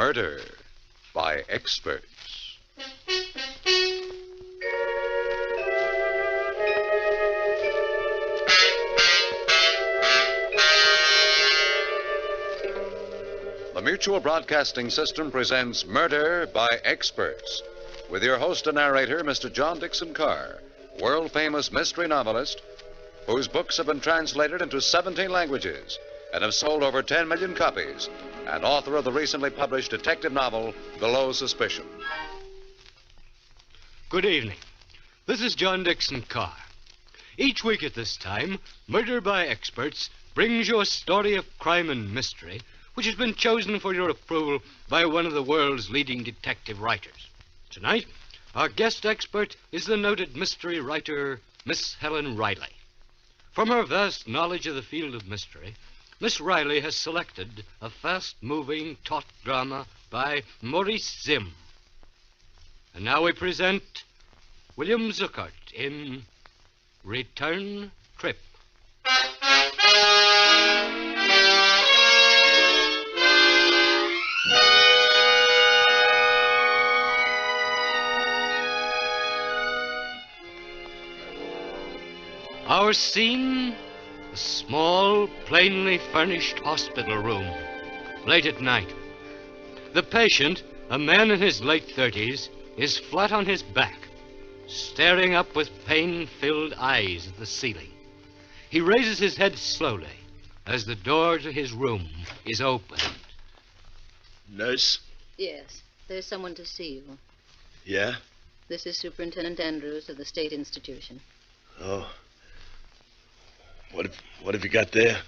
Murder by Experts. The Mutual Broadcasting System presents Murder by Experts, with your host and narrator, Mr. John Dixon Carr, world-famous mystery novelist, whose books have been translated into 17 languages and have sold over 10 million copies, and author of the recently published detective novel, Below Suspicion. Good evening. This is John Dixon Carr. Each week at this time, Murder by Experts brings you a story of crime and mystery which has been chosen for your approval by one of the world's leading detective writers. Tonight, our guest expert is the noted mystery writer, Miss Helen Riley. From her vast knowledge of the field of mystery, Miss Riley has selected a fast-moving taut drama by Maurice Zimm. And now we present William Zuckert in Return Trip. Our scene, a small, plainly furnished hospital room, late at night. The patient, a man in his late 30s, is flat on his back, staring up with pain-filled eyes at the ceiling. He raises his head slowly as the door to his room is opened. Nurse? Yes, there's someone to see you. Yeah? This is Superintendent Andrews of the State Institution. Oh. What have you got there?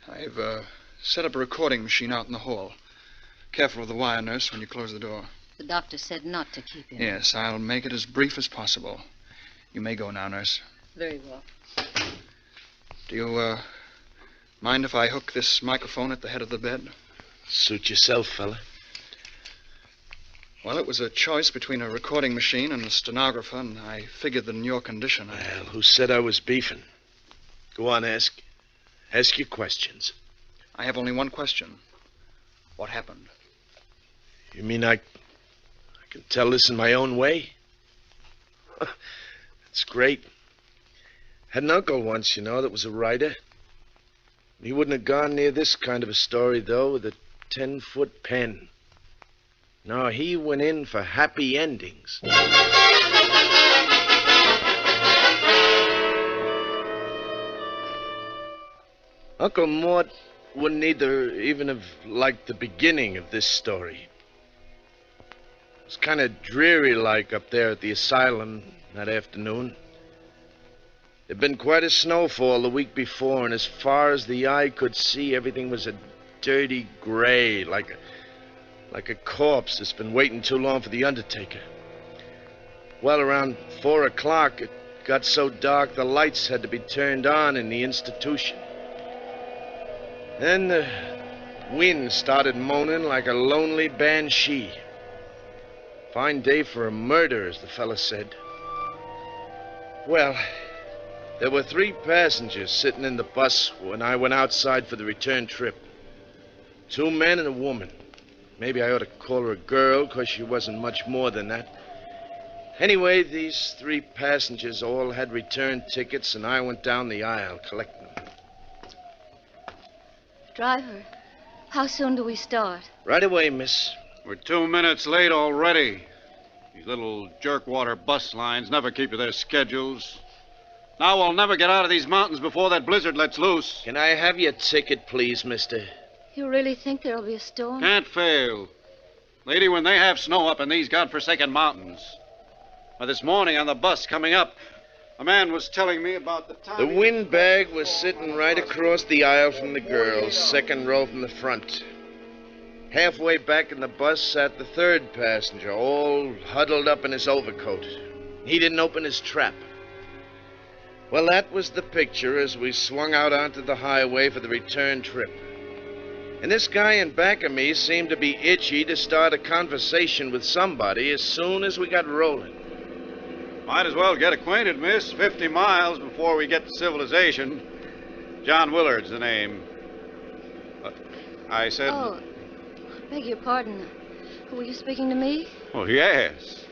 I've set up a recording machine out in the hall. Careful with the wire, nurse, when you close the door. The doctor said not to keep him. Yes, I'll make it as brief as possible. You may go now, nurse. Very well. Do you, mind if I hook this microphone at the head of the bed? Suit yourself, fella. Well, it was a choice between a recording machine and a stenographer, and I figured that in your condition, Well, who said I was beefing? Go on, ask your questions. I have only one question. What happened? You mean I can tell this in my own way? That's great. Had an uncle once, you know, that was a writer. He wouldn't have gone near this kind of a story, though, with a 10-foot pen. No, he went in for happy endings. Uncle Mort wouldn't even have liked the beginning of this story. It was kind of dreary-like up there at the asylum that afternoon. There'd been quite a snowfall the week before, and as far as the eye could see, everything was a dirty gray, like a corpse that's been waiting too long for the undertaker. Well, around 4 o'clock, it got so dark the lights had to be turned on in the institution. Then the wind started moaning like a lonely banshee. Fine day for a murder, as the fella said. Well, there were 3 passengers sitting in the bus when I went outside for the return trip. 2 men and a woman. Maybe I ought to call her a girl, because she wasn't much more than that. Anyway, these 3 passengers all had return tickets, and I went down the aisle collecting them. Driver, how soon do we start? Right away, miss. We're 2 minutes late already. These little jerkwater bus lines never keep to their schedules. Now we'll never get out of these mountains before that blizzard lets loose. Can I have your ticket, please, mister? You really think there'll be a storm? Can't fail. Lady, when they have snow up in these godforsaken mountains. Why, this morning on the bus coming up, a man was telling me about the time... The windbag was sitting right across the aisle from the girls, 2nd row from the front. Halfway back in the bus sat the 3rd passenger, all huddled up in his overcoat. He didn't open his trap. Well, that was the picture as we swung out onto the highway for the return trip. And this guy in back of me seemed to be itchy to start a conversation with somebody as soon as we got rolling. Might as well get acquainted, miss. 50 miles before we get to civilization. John Willard's the name. I said... Oh, beg your pardon. Were you speaking to me? Oh, yes.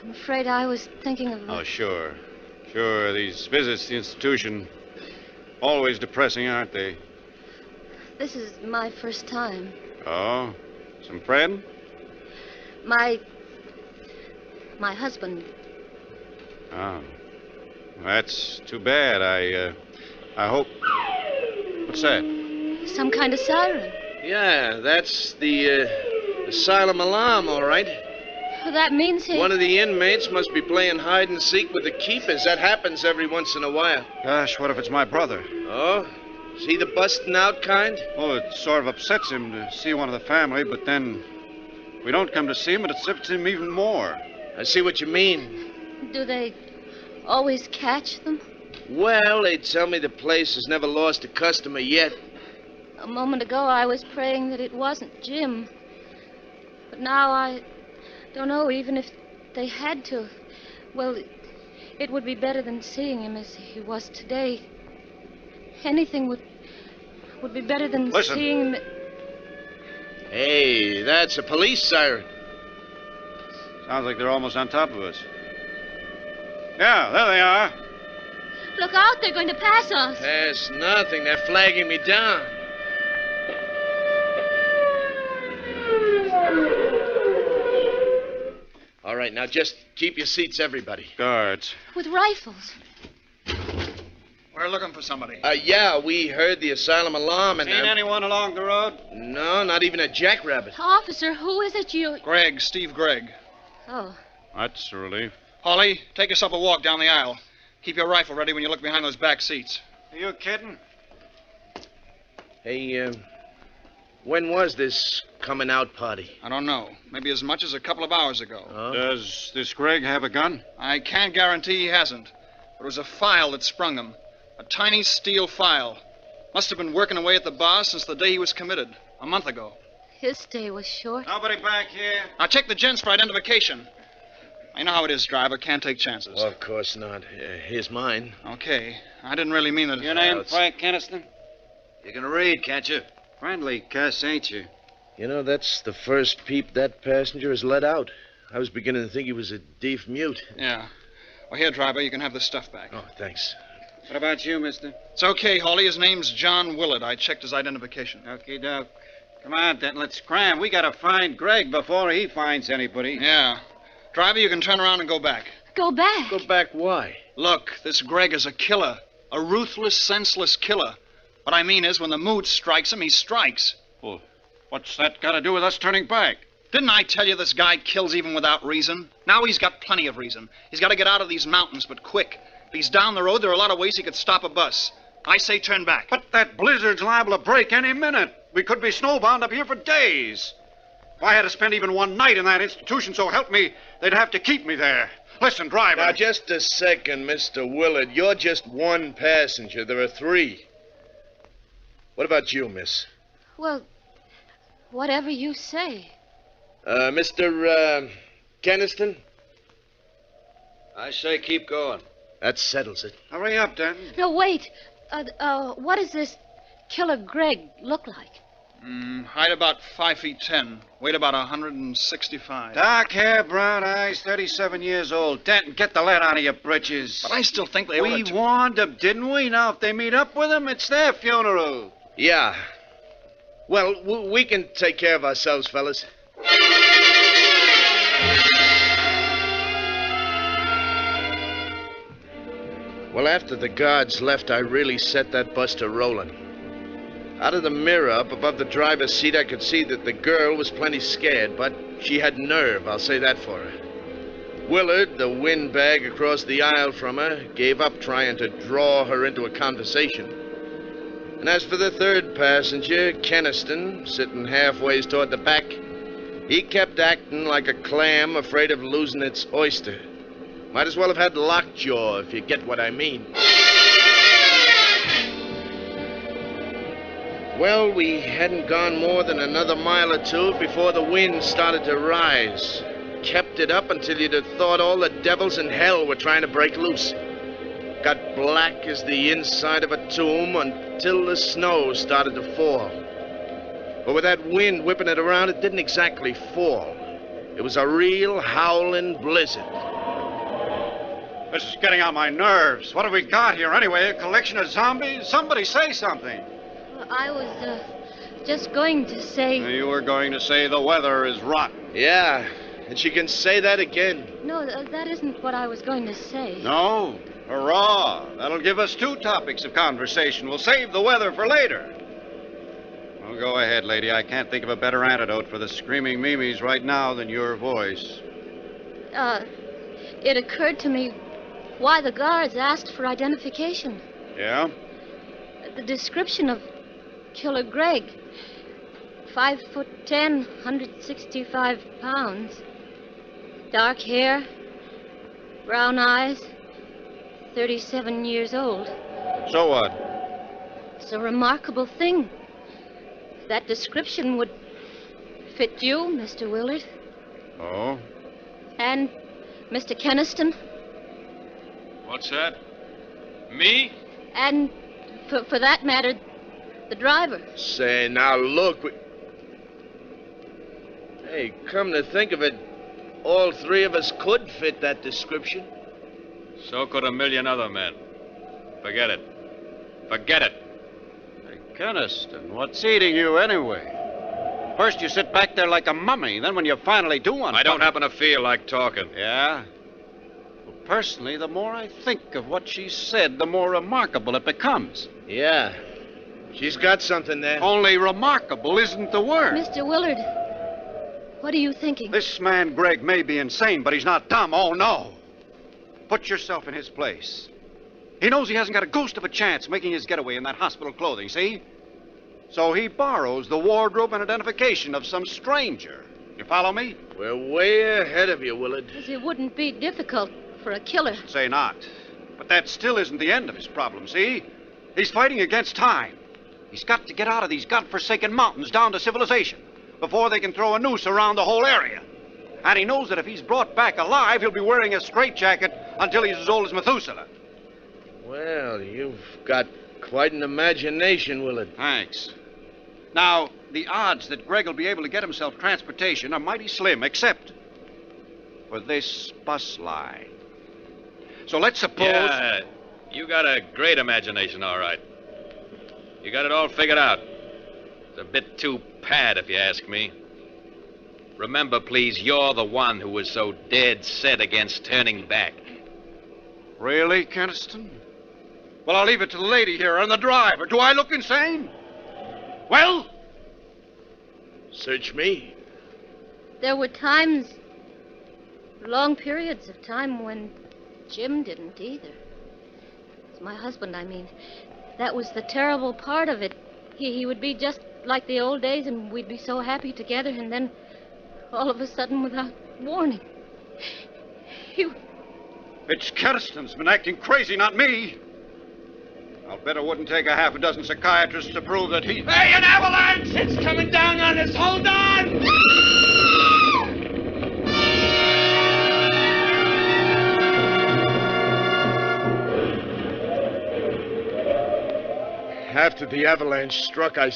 I'm afraid I was thinking of... Oh, sure. Sure, these visits to the institution, always depressing, aren't they? This is my first time. Oh? Some friend? My husband. Oh. That's too bad. I hope... What's that? Some kind of siren. Yeah, that's the asylum alarm, all right. That means he... One of the inmates must be playing hide and seek with the keepers. That happens every once in a while. Gosh, what if it's my brother? Oh? Is he the busting out kind? Oh, it sort of upsets him to see one of the family, but then we don't come to see him, it upsets him even more. I see what you mean. Do they always catch them? Well, they tell me the place has never lost a customer yet. A moment ago, I was praying that it wasn't Jim. But now I don't know, even if they had to. Well, it would be better than seeing him as he was today. Anything would be better than Listen. seeing him... Hey, that's a police siren. Sounds like they're almost on top of us. Yeah, there they are. Look out, they're going to pass us. That's nothing. They're flagging me down. All right, now just keep your seats, everybody. Guards. With rifles. We're looking for somebody. Yeah, we heard the asylum alarm and... Seen anyone along the road? No, not even a jackrabbit. Officer, who is it you... Gregg, Steve Gregg. Oh, That's a relief. Holly, take yourself a walk down the aisle. Keep your rifle ready when you look behind those back seats. Are you kidding? Hey, when was this coming out party? I don't know. Maybe as much as a couple of hours ago. Huh? Does this Gregg have a gun? I can't guarantee he hasn't. But it was a file that sprung him. A tiny steel file. Must have been working away at the bar since the day he was committed. A month ago. his stay was short. Nobody back here? Now check the gents for identification. I know how it is, driver. Can't take chances. Well, of course not. Here's mine. Okay. I didn't really mean that. Your name, it's- Frank Keniston? You can read, can't you? Friendly cuss, ain't you? You know, that's the first peep that passenger has let out. I was beginning to think he was a deaf mute. Yeah. Well, here, driver, you can have this stuff back. Oh, thanks. What about you, mister? It's okay, Hawley. His name's John Willard. I checked his identification. Okie doke. Come on, Denton, let's scram. We gotta find Gregg before he finds anybody. Yeah. Driver, you can turn around and go back. Go back. Go back, why? Look, this Gregg is a killer. A ruthless, senseless killer. What I mean is, when the mood strikes him, he strikes. Well, what's that got to do with us turning back? Didn't I tell you this guy kills even without reason? Now he's got plenty of reason. He's got to get out of these mountains, but quick. If he's down the road, there are a lot of ways he could stop a bus. I say turn back. But that blizzard's liable to break any minute. We could be snowbound up here for days. If I had to spend even one night in that institution, so help me, they'd have to keep me there. Listen, driver. Now, just a second, Mr. Willard. You're just one passenger. There are three. What about you, miss? Well, whatever you say. Mr. Keniston? I say keep going. That settles it. Hurry up, Denton. No, wait. What does this killer Gregg look like? Height about 5'10", weight about 165. Dark hair, brown eyes, 37 years old. Denton, get the lead out of your britches. But I still think they We ought to... warned them, didn't we? Now, if they meet up with him, it's their funeral. Yeah. Well, we can take care of ourselves, fellas. Well, after the guards left, I really set that bus to rolling. Out of the mirror up above the driver's seat, I could see that the girl was plenty scared, but she had nerve, I'll say that for her. Willard, the windbag across the aisle from her, gave up trying to draw her into a conversation. And as for the third passenger, Keniston, sitting halfway toward the back, he kept acting like a clam afraid of losing its oyster. Might as well have had lockjaw, if you get what I mean. Well, we hadn't gone more than another mile or two before the wind started to rise. Kept it up until you'd have thought all the devils in hell were trying to break loose. Got black as the inside of a tomb until the snow started to fall. But with that wind whipping it around, it didn't exactly fall. It was a real howling blizzard. This is getting on my nerves. What have we got here anyway? A collection of zombies? Somebody say something. Well, I was just going to say. You were going to say the weather is rotten. Yeah, and she can say that again. No, that isn't what I was going to say. No? Hurrah! That'll give us 2 topics of conversation. We'll save the weather for later. Well, go ahead, lady. I can't think of a better antidote for the screaming Mimis right now than your voice. It occurred to me why the guards asked for identification. Yeah? The description of Killer Greg. 5'10", 165 pounds. Dark hair, brown eyes, 37 years old. So what? It's a remarkable thing. That description would fit you, Mr. Willard. Oh? And Mr. Keniston. What's that? Me? And, for that matter, the driver. Say, now look. Hey, come to think of it, all 3 of us could fit that description. So could a million other men. Forget it. Forget it. Hey, Keniston, what's eating you anyway? First you sit back there like a mummy, then when you finally do I don't happen to feel like talking. Yeah? Well, personally, the more I think of what she said, the more remarkable it becomes. Yeah, she's got something there. Only remarkable isn't the word. Mr. Willard, what are you thinking? This man, Greg, may be insane, but he's not dumb. Oh, no. Put yourself in his place. He knows he hasn't got a ghost of a chance making his getaway in that hospital clothing, see? So he borrows the wardrobe and identification of some stranger. You follow me? We're way ahead of you, Willard. It wouldn't be difficult for a killer. Say not. But that still isn't the end of his problem, see? He's fighting against time. He's got to get out of these godforsaken mountains down to civilization before they can throw a noose around the whole area. And he knows that if he's brought back alive, he'll be wearing a straitjacket until he's as old as Methuselah. Well, you've got quite an imagination, Willard. Thanks. Now, the odds that Greg will be able to get himself transportation are mighty slim, except for this bus line. So let's suppose... Yeah, you got a great imagination, all right. You got it all figured out. It's a bit too pad, if you ask me. Remember, please, you're the one who was so dead set against turning back. Really, Keniston? Well, I'll leave it to the lady here and the driver. Do I look insane? Well? Search me. There were times, long periods of time, when Jim didn't either. It's my husband, I mean. That was the terrible part of it. He would be just like the old days, and we'd be so happy together, and then all of a sudden, without warning, It's Keniston's been acting crazy, not me. I'll bet it wouldn't take a half a dozen psychiatrists to prove that he... Hey, an avalanche! It's coming down on us! Hold on! After the avalanche struck, I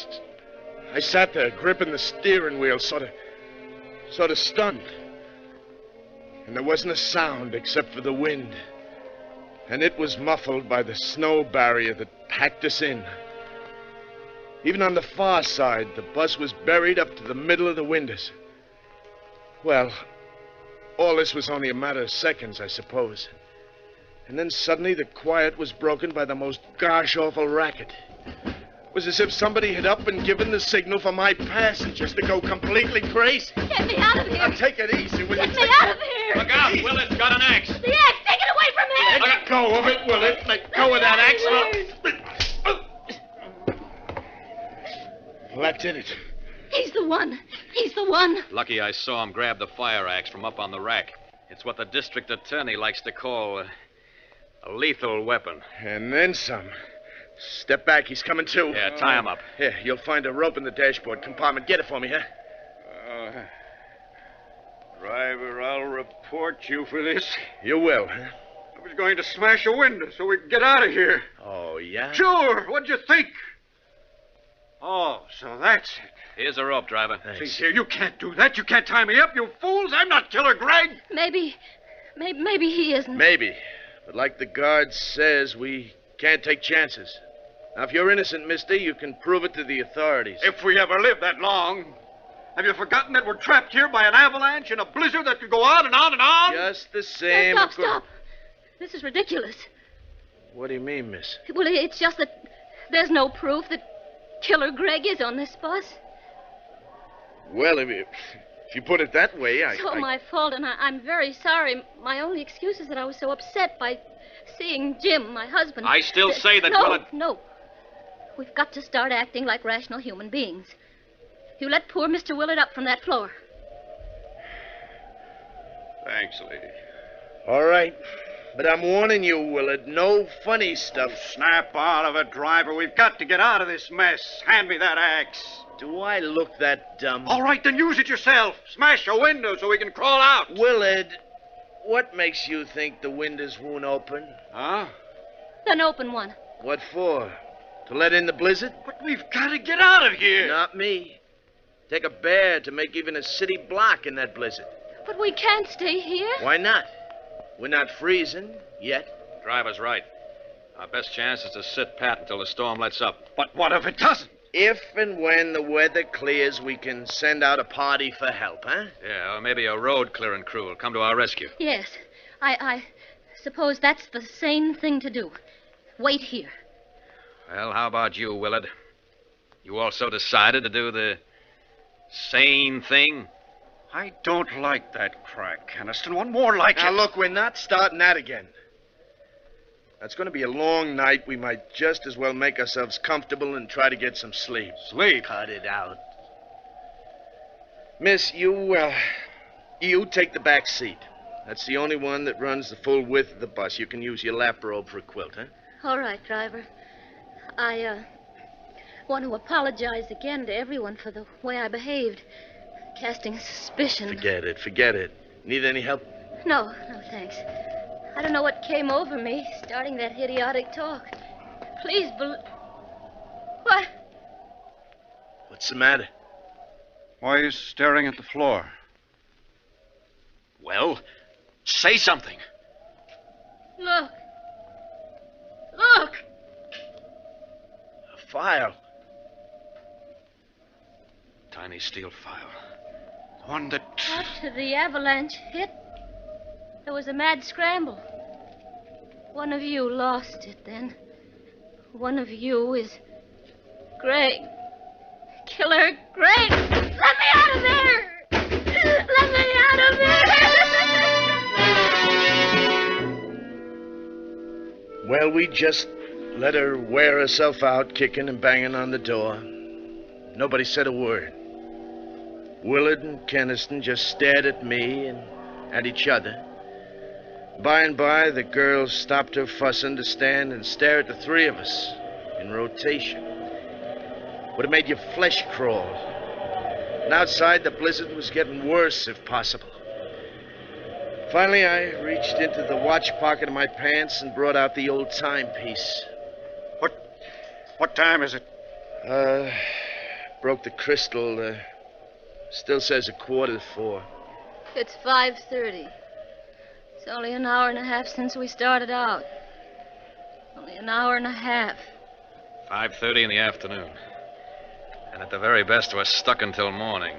sat there gripping the steering wheel, sort of stunned. And there wasn't a sound except for the wind. And it was muffled by the snow barrier that packed us in. Even on the far side, the bus was buried up to the middle of the windows. Well, all this was only a matter of seconds, I suppose. And then suddenly the quiet was broken by the most gosh-awful racket. It was as if somebody had up and given the signal for my passengers to go completely crazy. Get me out of here! Now, take it easy, will you? Get me out of here! Look out, Willard's got an axe. The axe! Take it away from me! Let go of it, Willard. Let go of that axe. Well, that did it. He's the one. He's the one. Lucky I saw him grab the fire axe from up on the rack. It's what the district attorney likes to call a lethal weapon. And then some. Step back. He's coming too. Yeah, tie him up. Here, you'll find a rope in the dashboard compartment. Get it for me, huh? Driver, I'll report you for this. You will, huh? I was going to smash a window so we could get out of here. Oh, yeah? Sure. What'd you think? Oh, so that's it. Here's a rope, driver. See here, you can't do that. You can't tie me up, you fools. I'm not Killer Greg. Maybe he isn't. Maybe. But like the guard says, we can't take chances. Now, if you're innocent, mister, you can prove it to the authorities. If we ever live that long. Have you forgotten that we're trapped here by an avalanche in a blizzard that could go on and on and on? Just the same... Stop. This is ridiculous. What do you mean, miss? Well, it's just that there's no proof that Killer Greg is on this bus. Well, if you put it that way, It's all my fault, and I'm very sorry. My only excuse is that I was so upset by seeing Jim, my husband. I still say that... No. We've got to start acting like rational human beings. You let poor Mr. Willard up from that floor. Thanks, lady. All right. But I'm warning you, Willard, no funny stuff. Snap out of it, driver. We've got to get out of this mess. Hand me that axe. Do I look that dumb? All right, then use it yourself. Smash a window so we can crawl out. Willard, what makes you think the windows won't open? Huh? Then open one. What for? To let in the blizzard? But we've got to get out of here. Not me. Take a bear to make even a city block in that blizzard. But we can't stay here. Why not? We're not freezing yet. Driver's right. Our best chance is to sit pat until the storm lets up. But what if it doesn't? If and when the weather clears, we can send out a party for help, huh? Yeah, or maybe a road clearing crew will come to our rescue. Yes. I suppose that's the sane thing to do. Wait here. Well, how about you, Willard? You also decided to do the sane thing? I don't like that crack, Keniston. One more like Now, it. look, we're not starting that again. That's going to be a long night. We might just as well make ourselves comfortable and try to get some sleep. Sleep? Cut it out. Miss, you take the back seat. That's the only one that runs the full width of the bus. You can use your lap robe for a quilt, huh? All right, driver. I want to apologize again to everyone for the way I behaved. Casting suspicion. Forget it. Need any help? No, thanks. I don't know what came over me, starting that idiotic talk. Please What? What's the matter? Why are you staring at the floor? Well, say something. Look. A file. Tiny steel file. One that... After the avalanche hit, there was a mad scramble. One of you lost it then. One of you is Greg. Killer Greg! Let me out of there! Let me out of there! Well, we just let her wear herself out, kicking and banging on the door. Nobody said a word. Willard and Keniston just stared at me and at each other. By and by, the girl stopped her fussing to stand and stare at the three of us in rotation. Would have made your flesh crawl. And outside, the blizzard was getting worse, if possible. Finally, I reached into the watch pocket of my pants and brought out the old timepiece. What time is it? Broke the crystal. Still says 4:15. It's 5:30. It's only an hour and a half since we started out. Only an hour and a half. 5:30 in the afternoon. And at the very best, we're stuck until morning.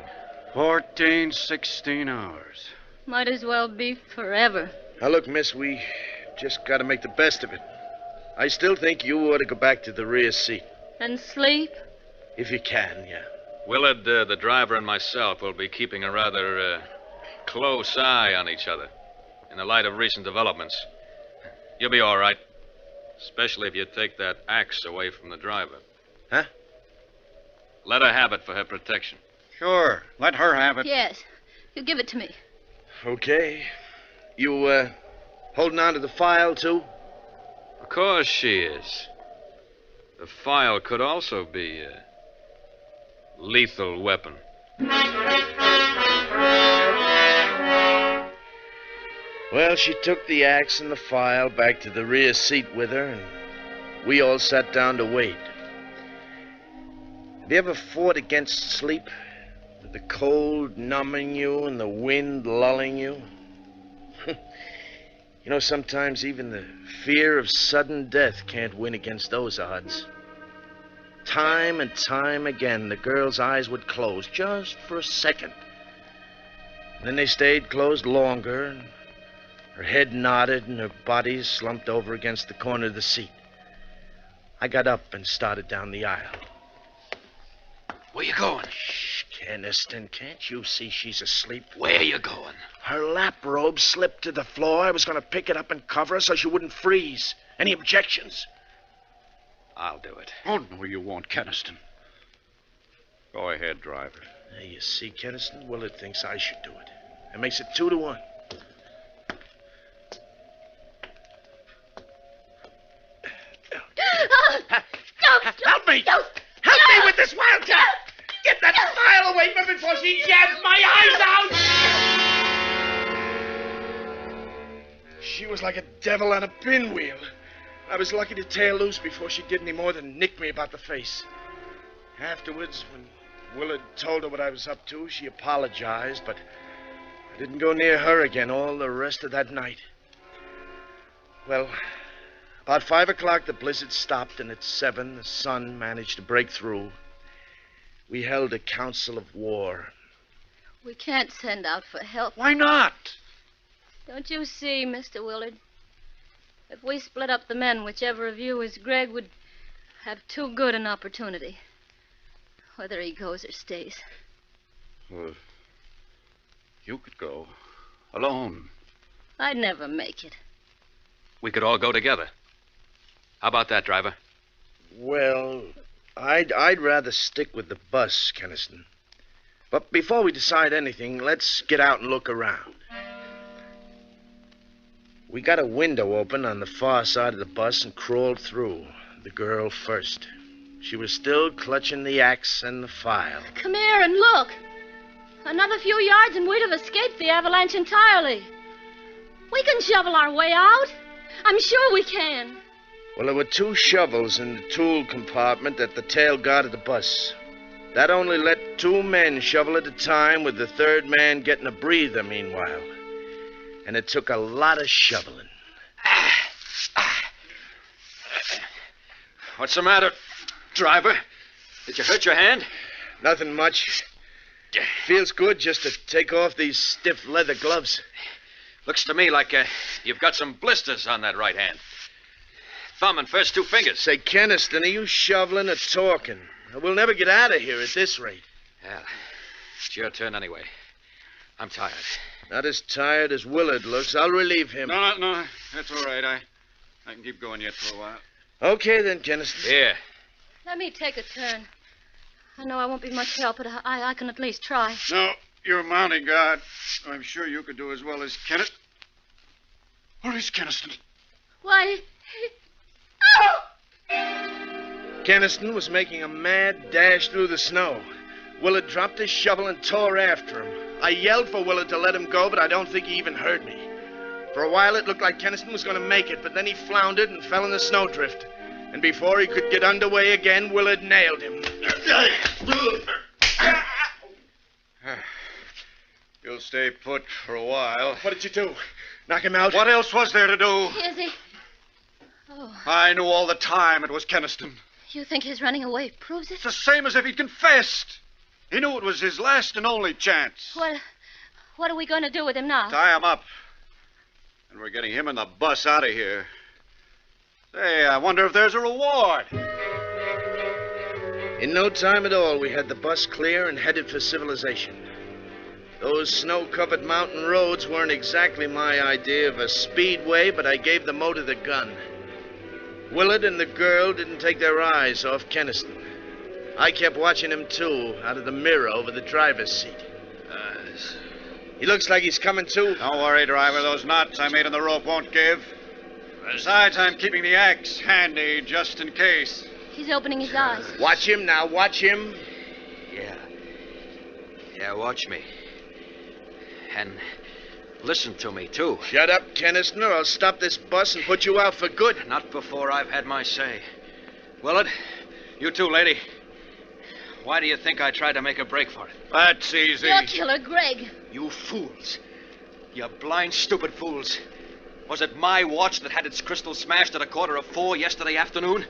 16 hours. Might as well be forever. Now, look, miss, we just got to make the best of it. I still think you ought to go back to the rear seat. And sleep? If you can, yeah. Willard, the driver, and myself will be keeping a rather close eye on each other in the light of recent developments. You'll be all right, especially if you take that axe away from the driver. Huh? Let her have it for her protection. Sure. Let her have it. Yes. You give it to me. Okay. You, holding on to the file, too? Of course she is. The file could also be a lethal weapon. Well, she took the axe and the file back to the rear seat with her, and we all sat down to wait. Have you ever fought against sleep? With the cold numbing you and the wind lulling you? You know, sometimes even the fear of sudden death can't win against those odds. Time and time again, the girl's eyes would close just for a second. And then they stayed closed longer, and her head nodded and her body slumped over against the corner of the seat. I got up and started down the aisle. Where you going? Shh, Keniston, can't you see she's asleep? Where you going? Her lap robe slipped to the floor. I was going to pick it up and cover her so she wouldn't freeze. Any objections? I'll do it. Oh, no, you won't, Keniston. Go ahead, driver. There you see, Keniston, Willard thinks I should do it. It makes it 2-1. Help me! Help me with this wildcat! Get that file away from me before she jabs my eyes out! She was like a devil on a pinwheel. I was lucky to tear loose before she did any more than nick me about the face. Afterwards, when Willard told her what I was up to, she apologized, but I didn't go near her again all the rest of that night. Well, about 5 o'clock, the blizzard stopped, and at 7, the sun managed to break through. We held a council of war. We can't send out for help. Why not? Don't you see, Mr. Willard? If we split up the men, whichever of you is Greg would have too good an opportunity. Whether he goes or stays. Well, you could go. Alone. I'd never make it. We could all go together. How about that, driver? Well, I'd rather stick with the bus, Keniston. But before we decide anything, let's get out and look around. We got a window open on the far side of the bus and crawled through. The girl first. She was still clutching the axe and the file. Come here and look. Another few yards and we'd have escaped the avalanche entirely. We can shovel our way out. I'm sure we can. Well, there were 2 shovels in the tool compartment at the tail guard of the bus. That only let 2 men shovel at a time, with the 3rd man getting a breather meanwhile. And it took a lot of shoveling. What's the matter, driver? Did you hurt your hand? Nothing much. Feels good just to take off these stiff leather gloves. Looks to me like you've got some blisters on that right hand. Thumb and first 2 fingers. Say, Keniston, are you shoveling or talking? We'll never get out of here at this rate. Well, it's your turn anyway. I'm tired. Not as tired as Willard looks. I'll relieve him. No, that's all right. I can keep going yet for a while. Okay, then, Keniston. Here. Let me take a turn. I know I won't be much help, but I can at least try. No, you're a mounting guard. I'm sure you could do as well as Kenneth. Where is Keniston? Why... Keniston was making a mad dash through the snow. Willard dropped his shovel and tore after him. I yelled for Willard to let him go, but I don't think he even heard me. For a while, it looked like Keniston was going to make it, but then he floundered and fell in the snowdrift. And before he could get underway again, Willard nailed him. You'll stay put for a while. What did you do? Knock him out? What else was there to do? Is he? Oh, I knew all the time it was Keniston. you think his running away proves it? It's the same as if he'd confessed. He knew it was his last and only chance. What are we going to do with him now? Tie him up. And we're getting him and the bus out of here. Say, I wonder if there's a reward. In no time at all, we had the bus clear and headed for civilization. Those snow-covered mountain roads weren't exactly my idea of a speedway, but I gave the motor the gun. Willard and the girl didn't take their eyes off Keniston. I kept watching him, too, out of the mirror over the driver's seat. He looks like he's coming to. Don't worry, driver. Those knots I made in the rope won't give. Besides, I'm keeping the axe handy just in case. He's opening his eyes. Watch him now, watch him. Yeah, watch me. And listen to me, too. Shut up, Keniston, or I'll stop this bus and put you out for good. Not before I've had my say. Willard, you too, lady. Why do you think I tried to make a break for it? That's easy. You're Killer Greg. You fools. You blind, stupid fools. Was it my watch that had its crystal smashed at 4:15 yesterday afternoon?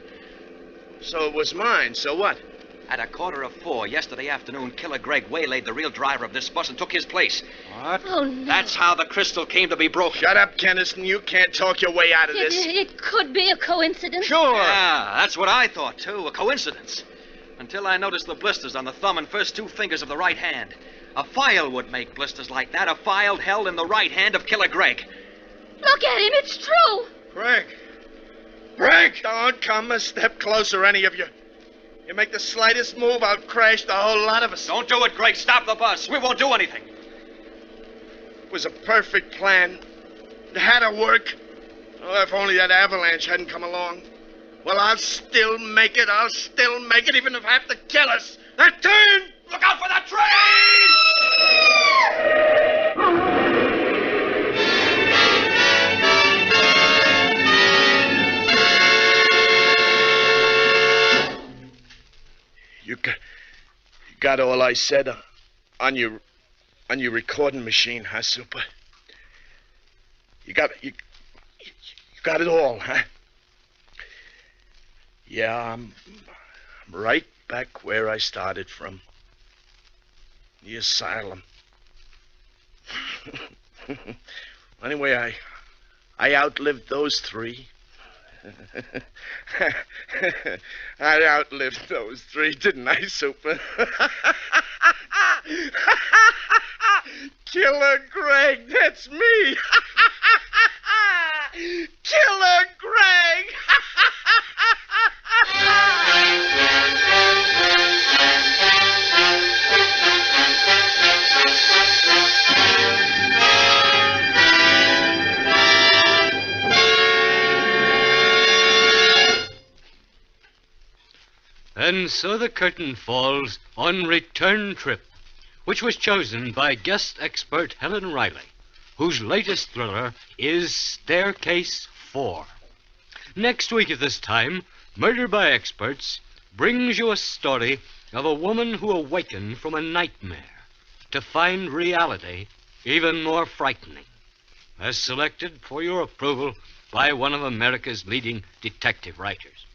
So it was mine. So what? At 4:15 yesterday afternoon, Killer Greg waylaid the real driver of this bus and took his place. What? Oh, no. That's how the crystal came to be broken. Shut up, Kennison. You can't talk your way out of this. It could be a coincidence. Sure. Yeah, that's what I thought, too. A coincidence. Until I noticed the blisters on the thumb and first 2 fingers of the right hand. A file would make blisters like that. A file held in the right hand of Killer Greg. Look at him. It's true. Greg! Greg! Don't come a step closer, any of you. You make the slightest move, I'll crash the whole lot of us. Don't do it, Greg. Stop the bus. We won't do anything. It was a perfect plan. It had to work. Oh, if only that avalanche hadn't come along. Well, I'll still make it. I'll still make it, even if I have to kill us. That turn! Look out for that train! You got all I said on your recording machine, huh, Super? You got it all, huh? Yeah, I'm right back where I started from. The asylum. Anyway, I outlived those 3. I outlived those 3, didn't I, Super? Killer Greg, that's me. Killer Greg. And so the curtain falls on Return Trip, which was chosen by guest expert Helen Riley, whose latest thriller is Staircase 4. Next week at this time, Murder by Experts brings you a story of a woman who awakened from a nightmare to find reality even more frightening, as selected for your approval by one of America's leading detective writers.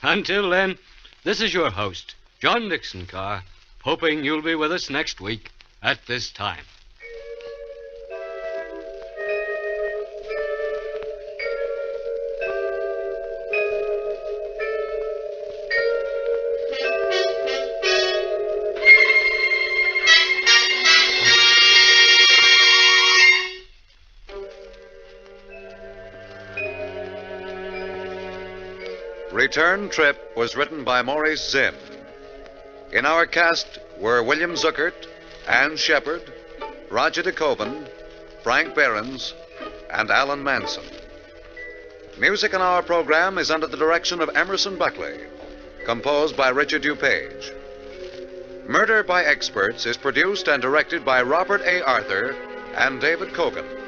Until then, this is your host, John Dixon Carr, hoping you'll be with us next week at this time. Return Trip was written by Maurice Zimm. In our cast were William Zuckert, Ann Shepard, Roger DeKoven, Frank Behrens, and Alan Manson. Music in our program is under the direction of Emerson Buckley, composed by Richard DuPage. Murder by Experts is produced and directed by Robert A. Arthur and David Kogan.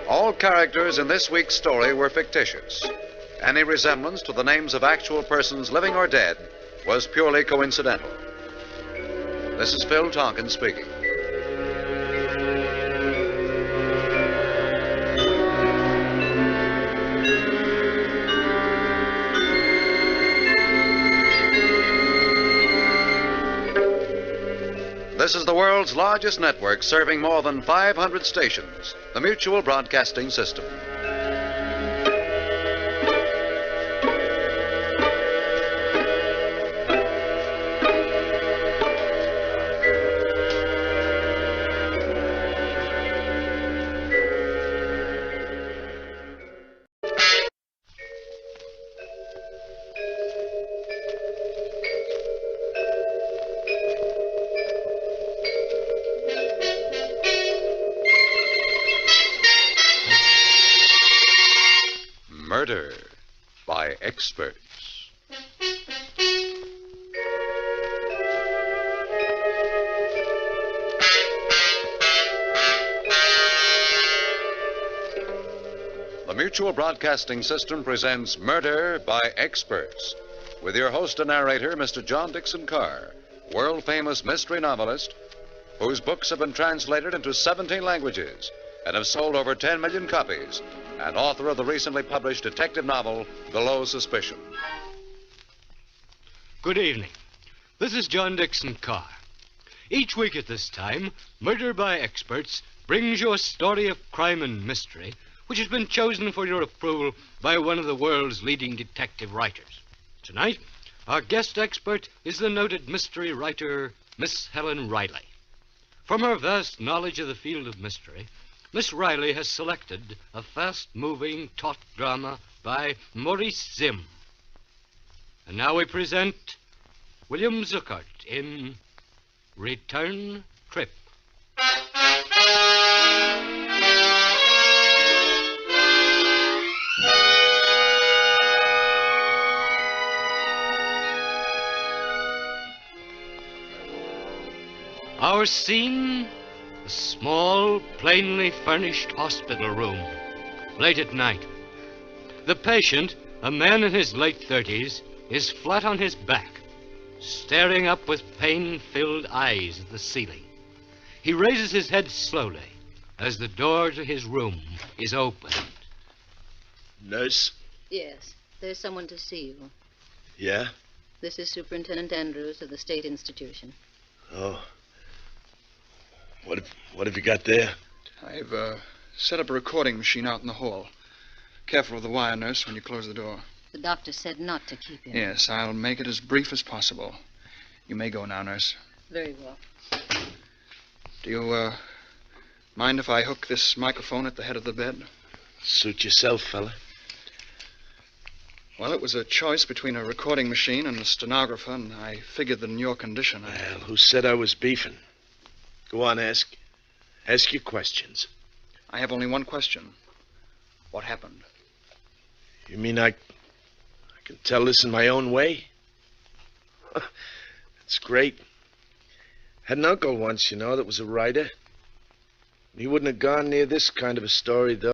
All characters in this week's story were fictitious. Any resemblance to the names of actual persons living or dead was purely coincidental. This is Phil Tonkin speaking. This is the world's largest network serving more than 500 stations, the Mutual Broadcasting System. Murder by Experts. Mutual Broadcasting System presents Murder by Experts, with your host and narrator, Mr. John Dixon Carr, world-famous mystery novelist, whose books have been translated into 17 languages and have sold over 10 million copies, and author of the recently published detective novel, Below Suspicion. Good evening. This is John Dixon Carr. Each week at this time, Murder by Experts brings you a story of crime and mystery which has been chosen for your approval by one of the world's leading detective writers. Tonight, our guest expert is the noted mystery writer, Miss Helen Riley. From her vast knowledge of the field of mystery, Miss Riley has selected a fast-moving, taut drama by Maurice Zimm. And now we present William Zuckert in Return Trip. Our scene, a small, plainly furnished hospital room, late at night. The patient, a man in his late 30s, is flat on his back, staring up with pain-filled eyes at the ceiling. He raises his head slowly as the door to his room is opened. Nurse? Yes, there's someone to see you. Yeah? This is Superintendent Andrews of the State Institution. Oh. What have you got there? I've set up a recording machine out in the hall. Careful with the wire, nurse, when you close the door. The doctor said not to keep him. Yes, I'll make it as brief as possible. You may go now, nurse. Very well. Do you, mind if I hook this microphone at the head of the bed? Suit yourself, fella. Well, it was a choice between a recording machine and a stenographer, and I figured that in your condition, Well, who said I was beefing? Go on, ask. Ask your questions. I have only one question. What happened? You mean I can tell this in my own way? That's great. Had an uncle once, that was a writer. He wouldn't have gone near this kind of a story, though.